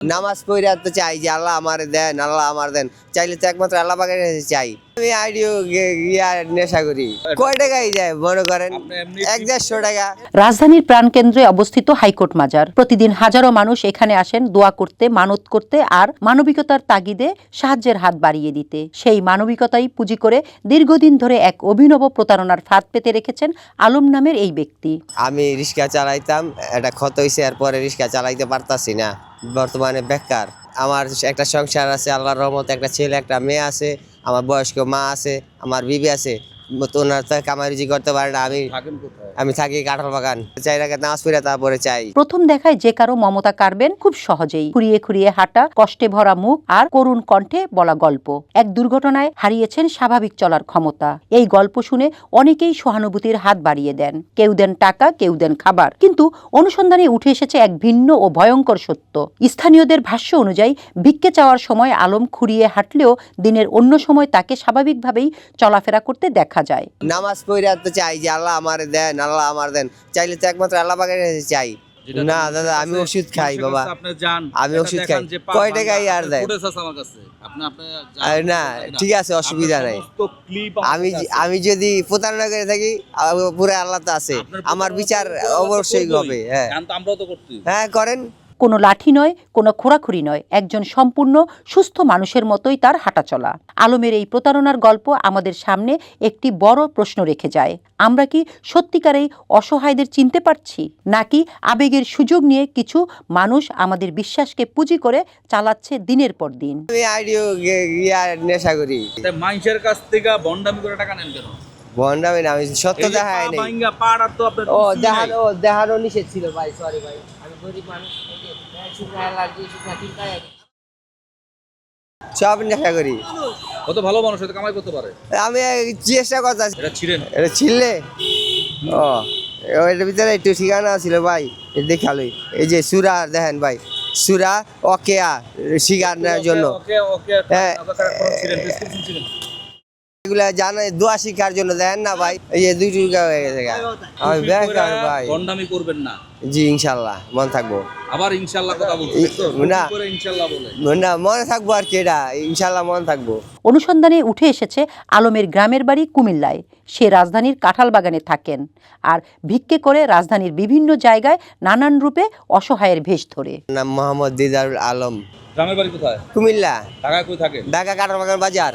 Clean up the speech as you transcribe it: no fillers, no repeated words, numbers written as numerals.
নামাজ পড়া তো চাই যে আল্লাহ আমার দেন, আল্লাহ আমার দেন, চাইলে তো একমাত্র আল্লাহ পাকের কাছে চাই। আমি আইডিও নেশা করি, কয় টাকাই যায় মনে করেন 1-150 টাকা। রাজধানীর প্রাণকেন্দ্রে অবস্থিত হাইকোর্ট মাজার। প্রতিদিন হাজারো মানুষ এখানে আসেন দোয়া করতে, মানত করতে আর মানবিকতার তাগিদে সাহায্যের হাত বাড়িয়ে দিতে। সেই মানবিকতাই পুঁজি করে দীর্ঘদিন ধরে এক অভিনব প্রতারণার ফাঁদ পেতে রেখেছেন আলম নামের এই ব্যক্তি। আমি রিক্সা চালাইতাম, এটা ক্ষত হয়েছে, এরপরে রিক্সা চালাইতে পারতাছি না, বর্তমানে বেকার। আমার একটা সংসার আছে আল্লাহর রহমতে, একটা ছেলে একটা মেয়ে আছে, আমার বয়স্ক মা আছে, আমার বিবি আছে। ওনার তো কামারুজি করতে পারে না। আমি থাকি কাঁঠাল বাগান। চাই রাখে নামাজ পড়ে তারপরে চাই। প্রথম দেখায় যে কারো মমতা কাড়বেন খুব সহজেই। খুঁড়িয়ে খুঁড়িয়ে হাঁটা, কষ্টে ভরা মুখ আর করুণ কণ্ঠে বলা গল্প। এক দুর্ঘটনায় হারিয়েছেন স্বাভাবিক চলার ক্ষমতা। এই গল্প শুনে অনেকেই সহানুভূতির হাত বাড়িয়ে দেন। কেউ দেন টাকা, কেউ দেন খাবার। কিন্তু অনুসন্ধানে উঠে এসেছে এক ভিন্ন ও ভয়ঙ্কর সত্য। স্থানীয়দের ভাষ্য অনুযায়ী ভিক্ষে চাওয়ার সময় আলম খুঁড়িয়ে হাঁটলেও দিনের অন্য সময় তাকে স্বাভাবিকভাবেই চলাফেরা করতে দেখা যায়। নামাজ পড়া তো চাই যে আল্লাহ আমার দেন, আল্লাহ আমার দেন, চাইলে তো একমাত্র আল্লাহ পাকের কাছে চাই। না দাদা, আমি ওষুধ খাই বাবা, আমি ওষুধ খাই, কয় টাকাই আর দেয় না। ঠিক আছে, অসুবিধা নাই। আমি যদি প্রতারণা করে থাকি, পুরো আল্লাহ তো আছে, আমার বিচার অবশ্যই হবে। হ্যাঁ করেন। কোনো লাঠি নয়, কোনো খোঁড়াখুড়ি নয়, একজন সম্পূর্ণ সুস্থ মানুষের মতোই তার হাঁটাচলা। আলমের এই প্রতারণার গল্প আমাদের সামনে একটি বড় প্রশ্ন রেখে যায়। আমরা কি সত্যিকারেই অসহায়দের চিনতে পারছি, নাকি আবেগের সুযোগ নিয়ে কিছু মানুষ আমাদের বিশ্বাসকে পুঁজি করে চালাচ্ছে দিনের পর দিন? আমি আইডিও নেশা করি। মানুষের কাছ থেকে বন্ডামি করে টাকা নেন কেন? বন্ডামি না, আমি সত্য দেখাই নাই। ও দেখানো নিষেধ ছিল ভাই, সরি ভাই, আমি গরিব মানুষ, সব নেশা করি। কত ভালো মানুষ হয়তো কামাই করতে পারে। আমি চেষ্টা করতেছি। এটা ছিলেন, এটা ছিললে ও এটার ভিতরে একটু ঠিকানা ছিল ভাই, দেখালোই। এই যে সুরা দেখেন ভাই, সুরা অকেয়া শিকার নেওয়ার জন্য, এগুলা জানে দোয়া শিখার জন্য দেখেন না ভাই। এই যে 2 টাকা হয়ে গেছে, আমি বেকার ভাই। বন্ডামি করবেন না। জি ইনশাল্লাহ মনে থাকবো। আবার ইনশাআল্লাহ কথা বলছেন না করে ইনশাআল্লাহ বলে না, মনে থাকবো আর কি, এটা ইনশাল্লাহ মনে থাকবো। অনুসন্ধানে উঠে এসেছে আলমের গ্রামের বাড়ি কুমিল্লায়। সে রাজধানীর কাঁঠাল বাগানে থাকেন আর ভিক্ষে করে রাজধানীর বিভিন্ন জায়গায় নানান রূপে অসহায়ের ভেষ ধরে। নাম মোহাম্মদ দিদারুল আলম। গ্রামের বাড়ি কোথায়? কুমিল্লা। ঢাকায় কই থাকে? ঢাকা কাঁঠাল বাগান বাজার।